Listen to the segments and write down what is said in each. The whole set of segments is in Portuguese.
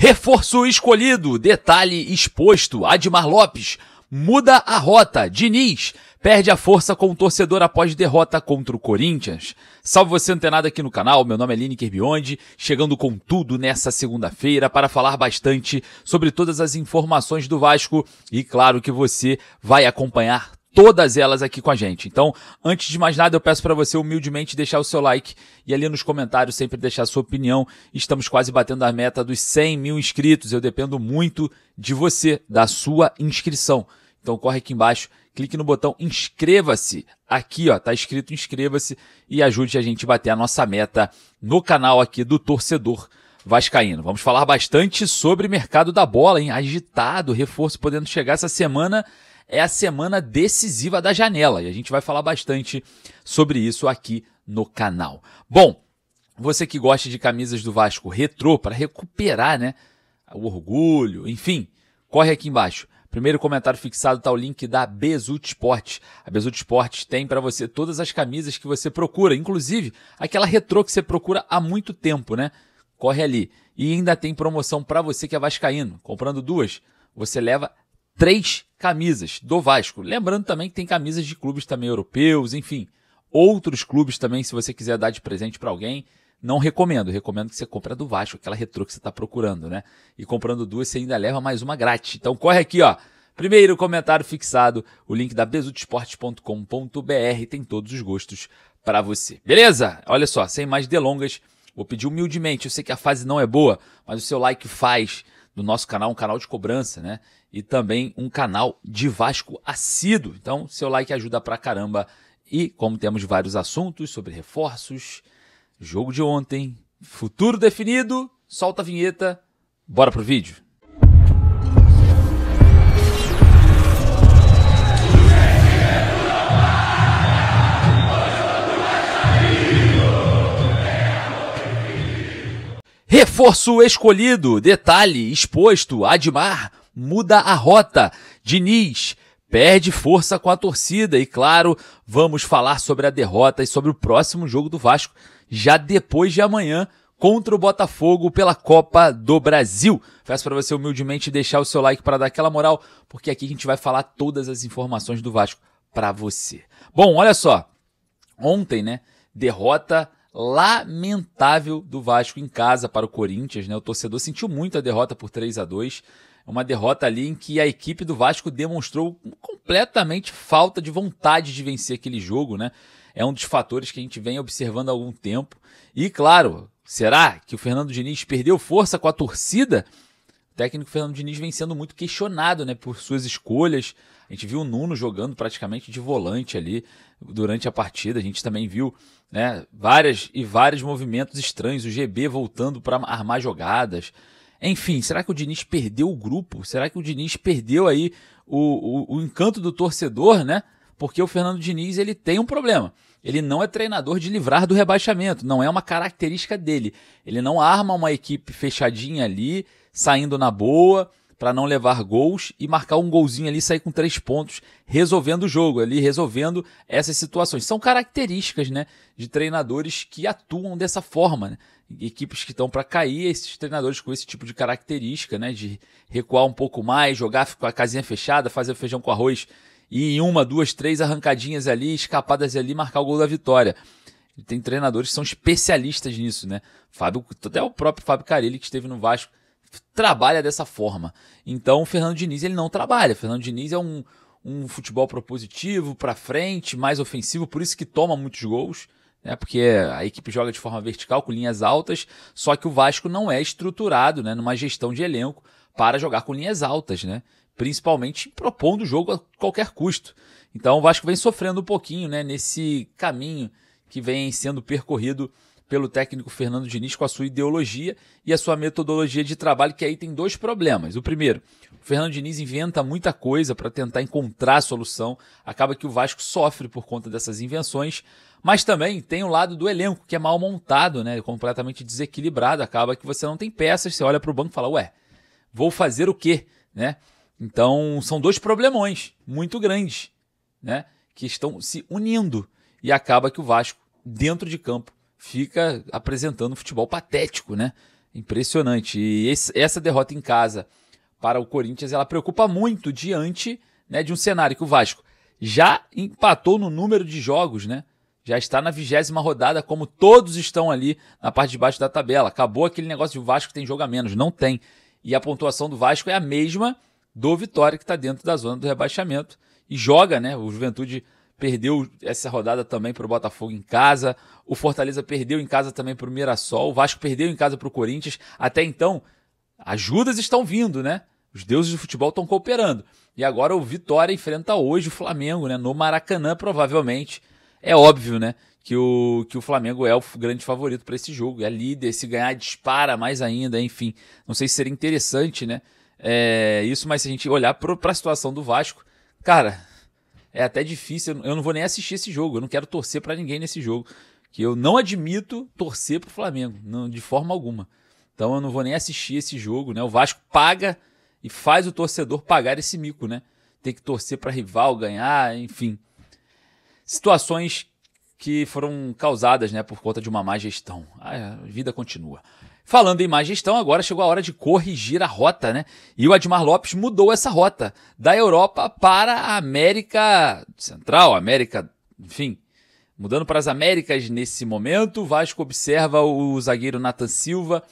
Reforço escolhido, detalhe exposto, Admar Lopes muda a rota, Diniz perde a força com o torcedor após derrota contra o Corinthians. Salve você antenado aqui no canal, meu nome é Lineker Biondi, chegando com tudo nessa segunda-feira para falar bastante sobre todas as informações do Vasco e claro que você vai acompanhar todas elas aqui com a gente. Então, antes de mais nada, eu peço para você humildemente deixar o seu like e ali nos comentários sempre deixar a sua opinião. Estamos quase batendo a meta dos 100 mil inscritos. Eu dependo muito de você, da sua inscrição. Então, corre aqui embaixo, clique no botão inscreva-se. Aqui, ó, tá escrito inscreva-se e ajude a gente a bater a nossa meta no canal aqui do Torcedor Vascaíno. Vamos falar bastante sobre mercado da bola, hein? Agitado, reforço podendo chegar essa semana. É a semana decisiva da janela e a gente vai falar bastante sobre isso aqui no canal. Bom, você que gosta de camisas do Vasco retrô para recuperar, né, o orgulho, enfim, corre aqui embaixo. Primeiro comentário fixado está o link da Bezut Sport. A Bezut Sport tem para você todas as camisas que você procura, inclusive aquela retrô que você procura há muito tempo, né? Corre ali. E ainda tem promoção para você que é vascaíno. Comprando duas, você leva 3 camisas do Vasco. Lembrando também que tem camisas de clubes também europeus, enfim, outros clubes também, se você quiser dar de presente para alguém, não recomendo. Recomendo que você compre a do Vasco, aquela retrô que você está procurando, né? E comprando duas, você ainda leva mais uma grátis. Então corre aqui, ó. Primeiro comentário fixado, o link da bezutsport.com.br, tem todos os gostos para você. Beleza? Olha só, sem mais delongas, vou pedir humildemente, eu sei que a fase não é boa, mas o seu like faz do nosso canal um canal de cobrança, né? E também um canal de Vasco assíduo. Então, seu like ajuda pra caramba. E como temos vários assuntos sobre reforços, jogo de ontem, futuro definido, solta a vinheta, bora pro vídeo. Reforço escolhido, detalhe exposto, Admar muda a rota, Diniz perde força com a torcida e claro, vamos falar sobre a derrota e sobre o próximo jogo do Vasco, já depois de amanhã, contra o Botafogo pela Copa do Brasil. Peço para você humildemente deixar o seu like para dar aquela moral, porque aqui a gente vai falar todas as informações do Vasco para você. Bom, olha só, ontem, né, derrota lamentável do Vasco em casa para o Corinthians, né? O torcedor sentiu muito a derrota por 3-2. Uma derrota ali em que a equipe do Vasco demonstrou completamente falta de vontade de vencer aquele jogo, né? É um dos fatores que a gente vem observando há algum tempo. E claro, será que o Fernando Diniz perdeu força com a torcida? O técnico Fernando Diniz vem sendo muito questionado, né, por suas escolhas. A gente viu o Nuno jogando praticamente de volante ali durante a partida. A gente também viu, né, vários movimentos estranhos. O GB voltando para armar jogadas. Enfim, será que o Diniz perdeu o grupo? Será que o Diniz perdeu aí o encanto do torcedor, né? Porque o Fernando Diniz, ele tem um problema. Ele não é treinador de livrar do rebaixamento. Não é uma característica dele. Ele não arma uma equipe fechadinha ali, saindo na boa, para não levar gols e marcar um golzinho ali, sair com 3 pontos, resolvendo o jogo ali, resolvendo essas situações. São características, né, de treinadores que atuam dessa forma, né? Equipes que estão para cair, esses treinadores com esse tipo de característica, né, de recuar um pouco mais, jogar com a casinha fechada, fazer feijão com arroz e em 1, 2, 3 arrancadinhas ali, escapadas ali, marcar o gol da vitória. Tem treinadores que são especialistas nisso, né? Até o próprio Fábio Carelli, que esteve no Vasco, trabalha dessa forma. Então o Fernando Diniz, ele não trabalha. O Fernando Diniz é um futebol propositivo, para frente, mais ofensivo, por isso que toma muitos gols, né? Porque a equipe joga de forma vertical, com linhas altas, só que o Vasco não é estruturado, né, numa gestão de elenco para jogar com linhas altas, né? Principalmente propondo o jogo a qualquer custo. Então o Vasco vem sofrendo um pouquinho, né, nesse caminho que vem sendo percorrido pelo técnico Fernando Diniz com a sua ideologia e a sua metodologia de trabalho, que aí tem 2 problemas. O primeiro, o Fernando Diniz inventa muita coisa para tentar encontrar a solução, acaba que o Vasco sofre por conta dessas invenções, mas também tem o lado do elenco, que é mal montado, né, completamente desequilibrado, acaba que você não tem peças, você olha para o banco e fala, ué, vou fazer o quê? Né? Então são 2 problemões muito grandes, né, que estão se unindo e acaba que o Vasco, dentro de campo, fica apresentando um futebol patético, né? Impressionante. E essa derrota em casa para o Corinthians, ela preocupa muito diante, né, de um cenário que o Vasco já empatou no número de jogos, né? Já está na 20ª rodada, como todos estão ali na parte de baixo da tabela. Acabou aquele negócio de o Vasco tem jogo a menos. Não tem. E a pontuação do Vasco é a mesma do Vitória, que está dentro da zona do rebaixamento. E joga, né? O Juventude perdeu essa rodada também para o Botafogo em casa. O Fortaleza perdeu em casa também para o Mirassol. O Vasco perdeu em casa para o Corinthians. Até então, ajudas estão vindo, né? Os deuses do futebol estão cooperando. E agora o Vitória enfrenta hoje o Flamengo, né? No Maracanã, provavelmente. É óbvio, né? Que o Flamengo é o grande favorito para esse jogo. É líder, se ganhar, dispara mais ainda, enfim. Não sei se seria interessante, né? Isso, mas se a gente olhar para a situação do Vasco, cara, é até difícil. Eu não vou nem assistir esse jogo. Eu não quero torcer para ninguém nesse jogo. Que eu não admito torcer para o Flamengo, não, de forma alguma. Então eu não vou nem assistir esse jogo, né? O Vasco paga e faz o torcedor pagar esse mico, né? Tem que torcer para rival ganhar, enfim. Situações que foram causadas, né, por conta de uma má gestão. A vida continua. Falando em má gestão, agora chegou a hora de corrigir a rota, né? E o Admar Lopes mudou essa rota da Europa para a América Central, América, enfim, mudando para as Américas nesse momento. O Vasco observa o zagueiro Nathan Silva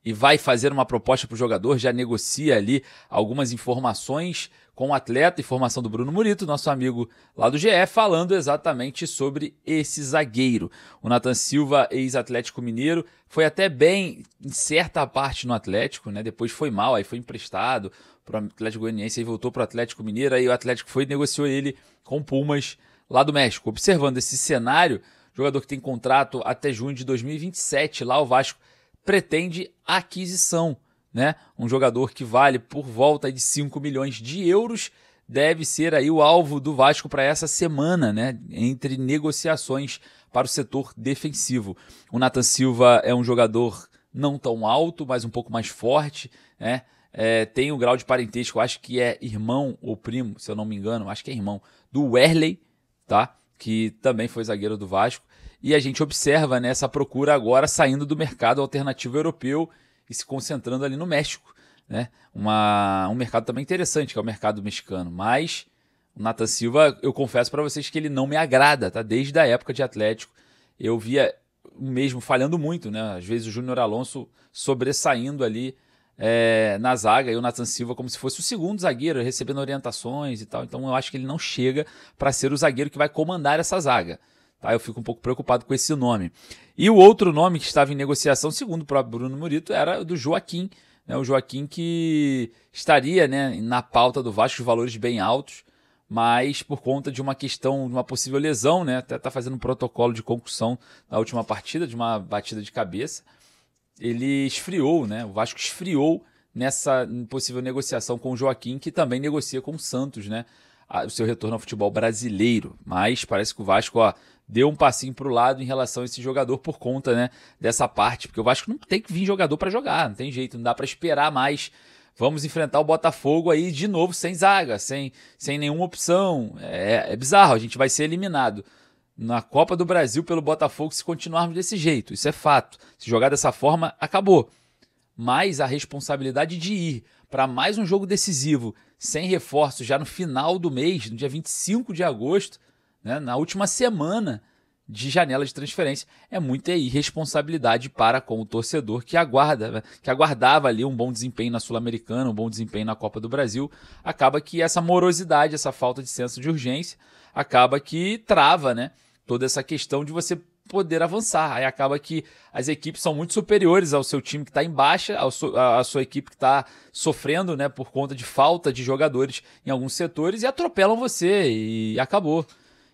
e vai fazer uma proposta para o jogador, já negocia ali algumas informações com o atleta, informação do Bruno Murito, nosso amigo lá do GE, falando exatamente sobre esse zagueiro. O Nathan Silva, ex-Atlético Mineiro, foi até bem em certa parte no Atlético, né? Depois foi mal, aí foi emprestado para o Atlético Goianiense, aí voltou para o Atlético Mineiro, aí o Atlético foi e negociou ele com o Pumas lá do México. Observando esse cenário, jogador que tem contrato até junho de 2027, lá o Vasco pretende aquisição, né? Um jogador que vale por volta de 5 milhões de euros deve ser aí o alvo do Vasco para essa semana, né? Entre negociações para o setor defensivo. O Nathan Silva é um jogador não tão alto, mas um pouco mais forte, né? Tem um grau de parentesco, acho que é irmão ou primo, se eu não me engano, acho que é irmão do Wesley, tá? Que também foi zagueiro do Vasco. E a gente observa, né, essa procura agora saindo do mercado alternativo europeu e se concentrando ali no México, né? Um mercado também interessante, que é o mercado mexicano. Mas o Nathan Silva, eu confesso para vocês que ele não me agrada, tá? Desde a época de Atlético, eu via o mesmo falhando muito, né? Às vezes o Júnior Alonso sobressaindo ali na zaga e o Nathan Silva como se fosse o segundo zagueiro, recebendo orientações e tal. Então eu acho que ele não chega para ser o zagueiro que vai comandar essa zaga. Tá, eu fico um pouco preocupado com esse nome. E o outro nome que estava em negociação, segundo o próprio Bruno Murito, era o do Joaquim. Né? O Joaquim que estaria, né, na pauta do Vasco, os valores bem altos, mas por conta de uma questão, de uma possível lesão, né, até está fazendo um protocolo de concussão na última partida, de uma batida de cabeça, ele esfriou, né? O Vasco esfriou nessa possível negociação com o Joaquim, que também negocia com o Santos, né? O seu retorno ao futebol brasileiro. Mas parece que o Vasco, deu um passinho para o lado em relação a esse jogador por conta, né, dessa parte, porque o Vasco não tem que vir jogador para jogar, não tem jeito, não dá para esperar mais. Vamos enfrentar o Botafogo aí de novo sem zaga, sem nenhuma opção. É bizarro, a gente vai ser eliminado na Copa do Brasil pelo Botafogo se continuarmos desse jeito, isso é fato. Se jogar dessa forma, acabou. Mas a responsabilidade de ir para mais um jogo decisivo, sem reforço, já no final do mês, no dia 25 de agosto, né, na última semana de janela de transferência, é muita irresponsabilidade para com o torcedor que aguardava ali um bom desempenho na Sul-Americana, um bom desempenho na Copa do Brasil. Acaba que essa morosidade, essa falta de senso de urgência, acaba que trava, né, toda essa questão de você poder avançar. Aí acaba que as equipes são muito superiores ao seu time que está em baixa, à sua equipe que está sofrendo, né, por conta de falta de jogadores em alguns setores e atropelam você e acabou.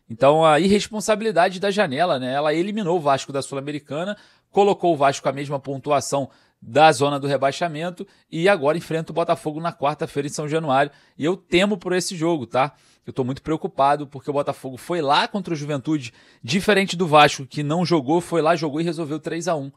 Então a irresponsabilidade da janela, né, ela eliminou o Vasco da Sul-Americana, colocou o Vasco com a mesma pontuação da zona do rebaixamento e agora enfrenta o Botafogo na quarta-feira em São Januário. E eu temo por esse jogo, tá? Eu tô muito preocupado porque o Botafogo foi lá contra o Juventude, diferente do Vasco que não jogou, foi lá, jogou e resolveu 3-1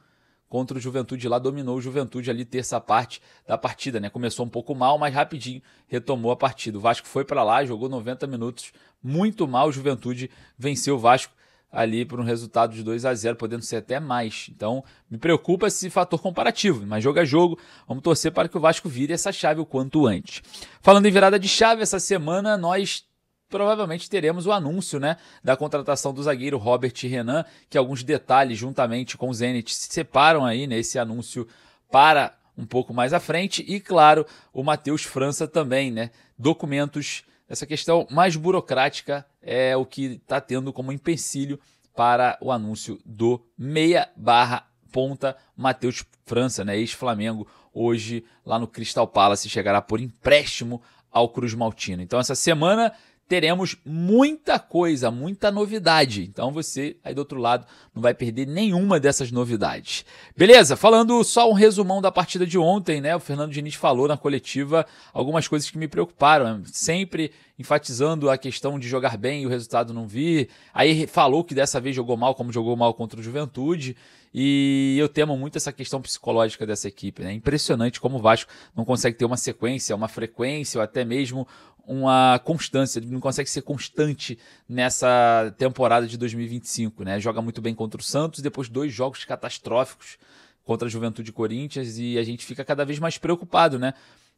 contra o Juventude lá, dominou o Juventude ali terça parte da partida, né? Começou um pouco mal, mas rapidinho retomou a partida. O Vasco foi para lá, jogou 90 minutos, muito mal, o Juventude venceu o Vasco. ali por um resultado de 2-0, podendo ser até mais. Então, me preocupa esse fator comparativo, mas jogo a jogo, vamos torcer para que o Vasco vire essa chave o quanto antes. Falando em virada de chave, essa semana nós provavelmente teremos o anúncio, né, da contratação do zagueiro Robert Renan, que alguns detalhes juntamente com o Zenit se separam aí nesse anúncio para um pouco mais à frente, e claro, o Matheus França também, né, documentos, essa questão mais burocrática é o que está tendo como empecilho para o anúncio do meia/ponta Matheus França, né, ex-Flamengo, hoje lá no Crystal Palace, chegará por empréstimo ao Cruz Maltino. Então essa semana teremos muita coisa, muita novidade. Então você aí do outro lado não vai perder nenhuma dessas novidades. Beleza? Falando só um resumão da partida de ontem, né? O Fernando Diniz falou na coletiva algumas coisas que me preocuparam, sempre enfatizando a questão de jogar bem e o resultado não vir. Aí falou que dessa vez jogou mal, como jogou mal contra o Juventude. E eu temo muito essa questão psicológica dessa equipe, né? Impressionante como o Vasco não consegue ter uma sequência, uma frequência ou até mesmo uma constância, não consegue ser constante nessa temporada de 2025, né? Joga muito bem contra o Santos, depois 2 jogos catastróficos contra a Juventude e Corinthians, e a gente fica cada vez mais preocupado, né?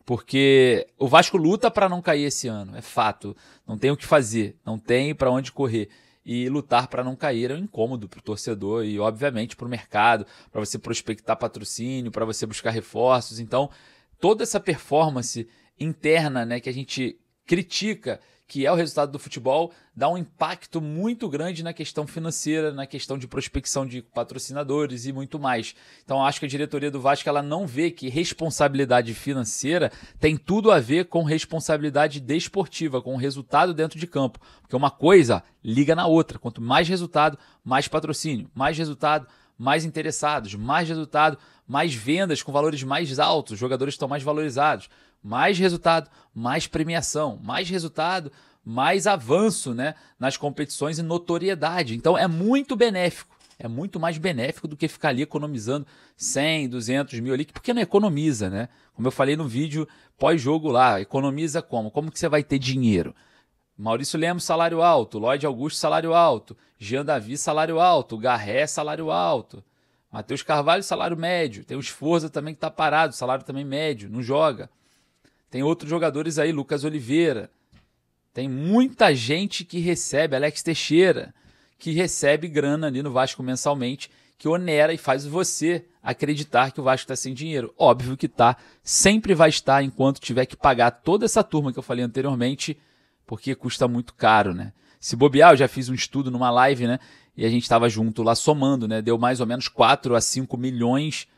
Porque o Vasco luta para não cair esse ano, é fato, não tem o que fazer, não tem para onde correr. E lutar para não cair é um incômodo para o torcedor e, obviamente, para o mercado, para você prospectar patrocínio, para você buscar reforços. Então, toda essa performance interna, né, que a gente critica, que é o resultado do futebol, dá um impacto muito grande na questão financeira, na questão de prospecção de patrocinadores e muito mais. Então acho que a diretoria do Vasco ela não vê que responsabilidade financeira tem tudo a ver com responsabilidade desportiva, com o resultado dentro de campo. Porque uma coisa liga na outra. Quanto mais resultado, mais patrocínio. Mais resultado, mais interessados. Mais resultado, mais vendas com valores mais altos. Os jogadores estão mais valorizados. Mais resultado, mais premiação, mais resultado, mais avanço, né, nas competições e notoriedade. Então é muito benéfico, é muito mais benéfico do que ficar ali economizando 100, 200 mil ali, porque não economiza, né? Como eu falei no vídeo pós-jogo lá, economiza como? Como que você vai ter dinheiro? Maurício Lemos, salário alto, Lloyd Augusto, salário alto, Jean Davi, salário alto, Garré, salário alto, Matheus Carvalho, salário médio, tem o Sforza também que está parado, salário também médio, não joga. Tem outros jogadores aí, Lucas Oliveira. Tem muita gente que recebe, Alex Teixeira, que recebe grana ali no Vasco mensalmente, que onera e faz você acreditar que o Vasco está sem dinheiro. Óbvio que tá, sempre vai estar enquanto tiver que pagar toda essa turma que eu falei anteriormente, porque custa muito caro, né? Se bobear, eu já fiz um estudo numa live, né? E a gente estava junto lá somando, né? Deu mais ou menos 4 a 5 milhões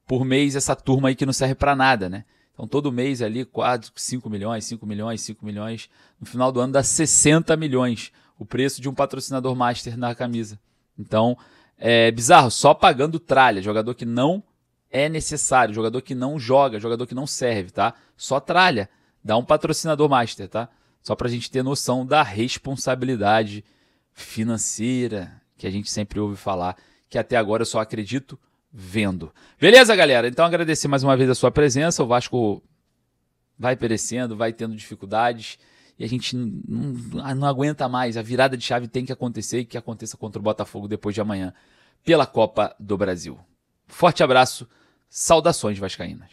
por mês essa turma aí que não serve para nada, né? Então, todo mês ali, 5 milhões, 5 milhões, 5 milhões. No final do ano dá 60 milhões o preço de um patrocinador master na camisa. Então, é bizarro, só pagando tralha, jogador que não é necessário, jogador que não joga, jogador que não serve, tá? Só tralha, dá um patrocinador master, tá? Só pra gente ter noção da responsabilidade financeira que a gente sempre ouve falar, que até agora eu só acredito vendo. Beleza, galera? Então agradecer mais uma vez a sua presença. O Vasco vai perecendo, vai tendo dificuldades e a gente não aguenta mais. A virada de chave tem que acontecer e que aconteça contra o Botafogo depois de amanhã pela Copa do Brasil. Forte abraço, saudações vascaínas.